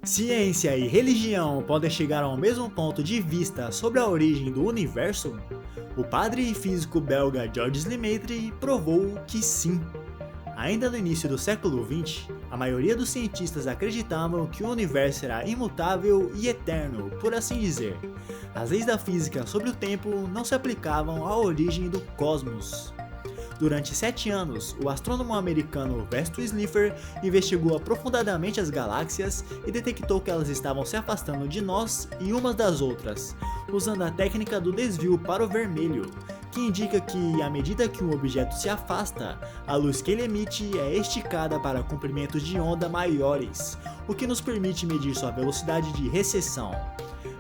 Ciência e religião podem chegar ao mesmo ponto de vista sobre a origem do universo? O padre e físico belga Georges Lemaitre provou que sim. Ainda no início do século XX, a maioria dos cientistas acreditavam que o universo era imutável e eterno, por assim dizer. As leis da física sobre o tempo não se aplicavam à origem do cosmos. Durante 7 anos, o astrônomo americano Vesto Slipher investigou aprofundadamente as galáxias e detectou que elas estavam se afastando de nós e umas das outras, usando a técnica do desvio para o vermelho, que indica que, à medida que um objeto se afasta, a luz que ele emite é esticada para comprimentos de onda maiores, o que nos permite medir sua velocidade de recessão.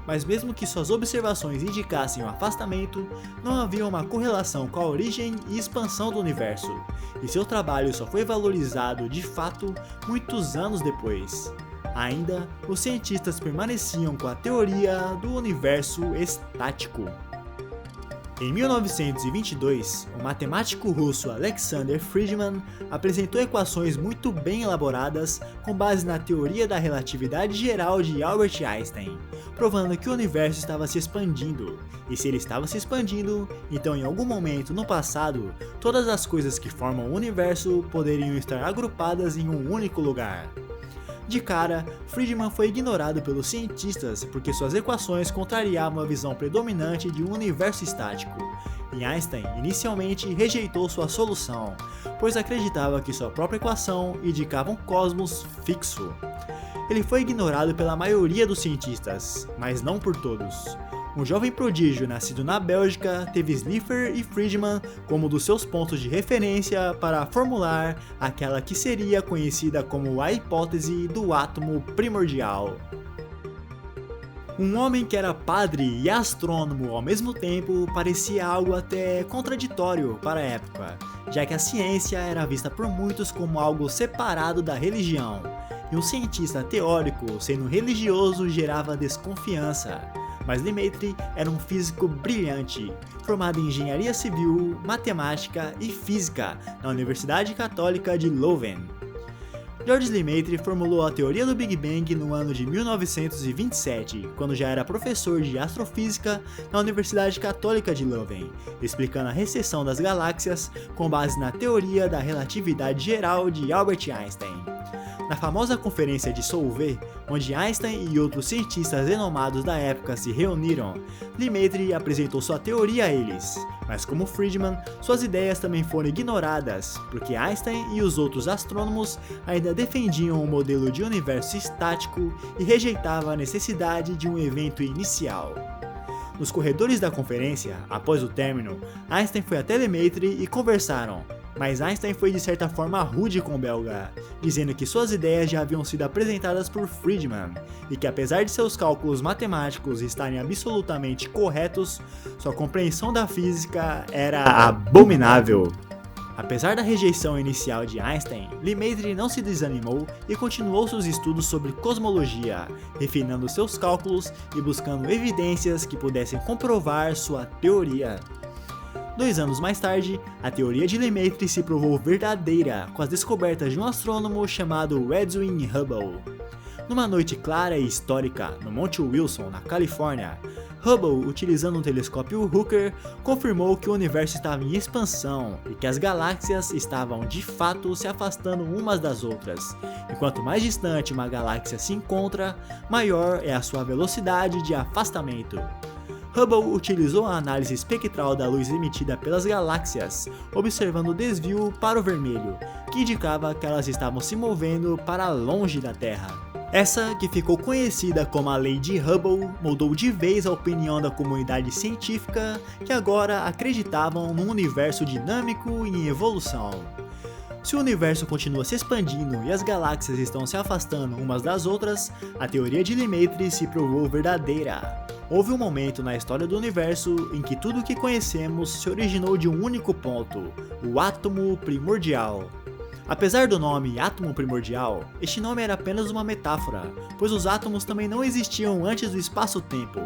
Mas mesmo que suas observações indicassem o afastamento, não havia uma correlação com a origem e expansão do universo, e seu trabalho só foi valorizado de fato muitos anos depois. Ainda, os cientistas permaneciam com a teoria do universo estático. Em 1922, o matemático russo Alexander Friedmann apresentou equações muito bem elaboradas com base na teoria da relatividade geral de Albert Einstein, provando que o universo estava se expandindo, e se ele estava se expandindo, então em algum momento no passado, todas as coisas que formam o universo poderiam estar agrupadas em um único lugar. De cara, Friedmann foi ignorado pelos cientistas porque suas equações contrariavam a visão predominante de um universo estático, e Einstein inicialmente rejeitou sua solução, pois acreditava que sua própria equação indicava um cosmos fixo. Ele foi ignorado pela maioria dos cientistas, mas não por todos. Um jovem prodígio nascido na Bélgica teve Slipher e Friedmann como dos seus pontos de referência para formular aquela que seria conhecida como a hipótese do átomo primordial. Um homem que era padre e astrônomo ao mesmo tempo parecia algo até contraditório para a época, já que a ciência era vista por muitos como algo separado da religião, e um cientista teórico sendo religioso gerava desconfiança. Mas Lemaitre era um físico brilhante, formado em engenharia civil, matemática e física na Universidade Católica de Leuven. Georges Lemaitre formulou a teoria do Big Bang no ano de 1927, quando já era professor de astrofísica na Universidade Católica de Leuven, explicando a recessão das galáxias com base na teoria da relatividade geral de Albert Einstein. Na famosa conferência de Solvay, onde Einstein e outros cientistas renomados da época se reuniram, Lemaitre apresentou sua teoria a eles, mas como Friedmann, suas ideias também foram ignoradas, porque Einstein e os outros astrônomos ainda defendiam um modelo de universo estático e rejeitavam a necessidade de um evento inicial. Nos corredores da conferência, após o término, Einstein foi até Lemaitre e conversaram. Mas Einstein foi de certa forma rude com o belga, dizendo que suas ideias já haviam sido apresentadas por Friedmann, e que apesar de seus cálculos matemáticos estarem absolutamente corretos, sua compreensão da física era abominável. Apesar da rejeição inicial de Einstein, Lemaitre não se desanimou e continuou seus estudos sobre cosmologia, refinando seus cálculos e buscando evidências que pudessem comprovar sua teoria. 2 anos mais tarde, a teoria de Lemaitre se provou verdadeira com as descobertas de um astrônomo chamado Edwin Hubble. Numa noite clara e histórica, no Monte Wilson, na Califórnia, Hubble, utilizando um telescópio Hooker, confirmou que o universo estava em expansão e que as galáxias estavam de fato se afastando umas das outras. E quanto mais distante uma galáxia se encontra, maior é a sua velocidade de afastamento. Hubble utilizou a análise espectral da luz emitida pelas galáxias, observando o desvio para o vermelho, que indicava que elas estavam se movendo para longe da Terra. Essa, que ficou conhecida como a Lei de Hubble, mudou de vez a opinião da comunidade científica, que agora acreditavam num universo dinâmico e em evolução. Se o universo continua se expandindo e as galáxias estão se afastando umas das outras, a teoria de Lemaitre se provou verdadeira. Houve um momento na história do universo em que tudo o que conhecemos se originou de um único ponto, o átomo primordial. Apesar do nome átomo primordial, este nome era apenas uma metáfora, pois os átomos também não existiam antes do espaço-tempo.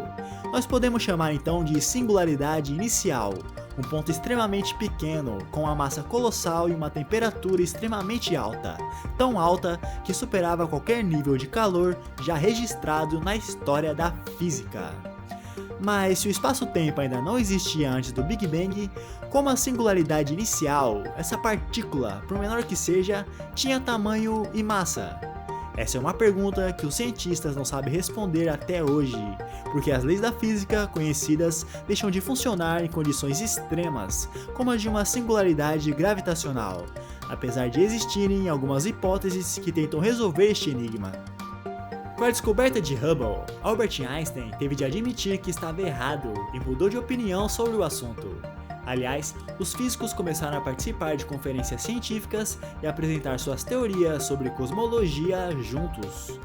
Nós podemos chamar então de singularidade inicial, um ponto extremamente pequeno, com uma massa colossal e uma temperatura extremamente alta, tão alta que superava qualquer nível de calor já registrado na história da física. Mas se o espaço-tempo ainda não existia antes do Big Bang, como a singularidade inicial, essa partícula, por menor que seja, tinha tamanho e massa? Essa é uma pergunta que os cientistas não sabem responder até hoje, porque as leis da física conhecidas deixam de funcionar em condições extremas, como a de uma singularidade gravitacional, apesar de existirem algumas hipóteses que tentam resolver este enigma. Com a descoberta de Hubble, Albert Einstein teve de admitir que estava errado e mudou de opinião sobre o assunto. Aliás, os físicos começaram a participar de conferências científicas e apresentar suas teorias sobre cosmologia juntos.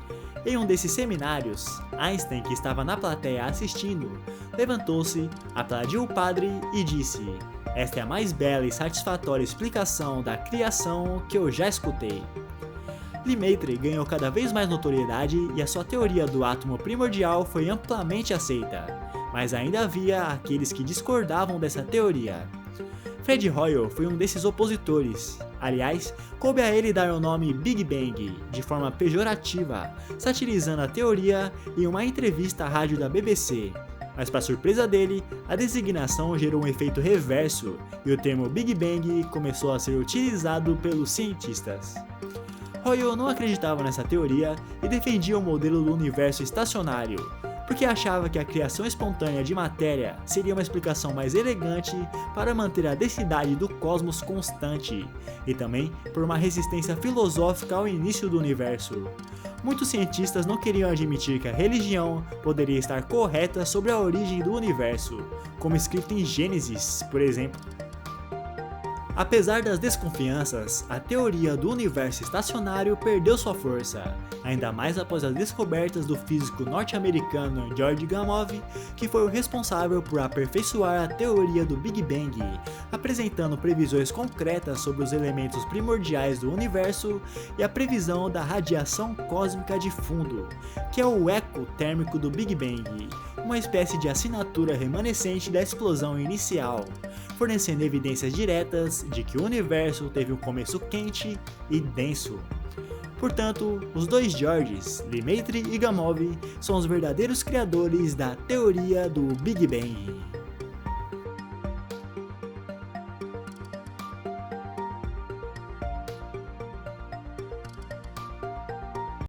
Em um desses seminários, Einstein, que estava na plateia assistindo, levantou-se, aplaudiu o padre e disse: "Esta é a mais bela e satisfatória explicação da criação que eu já escutei." Lemaitre ganhou cada vez mais notoriedade e a sua teoria do átomo primordial foi amplamente aceita, mas ainda havia aqueles que discordavam dessa teoria. Fred Hoyle foi um desses opositores. Aliás, coube a ele dar o nome Big Bang, de forma pejorativa, satirizando a teoria em uma entrevista à rádio da BBC. Mas para surpresa dele, a designação gerou um efeito reverso e o termo Big Bang começou a ser utilizado pelos cientistas. Hoyle não acreditava nessa teoria e defendia o modelo do universo estacionário, porque achava que a criação espontânea de matéria seria uma explicação mais elegante para manter a densidade do cosmos constante, e também por uma resistência filosófica ao início do universo. Muitos cientistas não queriam admitir que a religião poderia estar correta sobre a origem do universo, como escrito em Gênesis, por exemplo. Apesar das desconfianças, a teoria do universo estacionário perdeu sua força, ainda mais após as descobertas do físico norte-americano George Gamow, que foi o responsável por aperfeiçoar a teoria do Big Bang, apresentando previsões concretas sobre os elementos primordiais do universo e a previsão da radiação cósmica de fundo, que é o eco térmico do Big Bang, uma espécie de assinatura remanescente da explosão inicial, fornecendo evidências diretas de que o universo teve um começo quente e denso. Portanto, os dois Georges, Lemaitre e Gamow, são os verdadeiros criadores da teoria do Big Bang.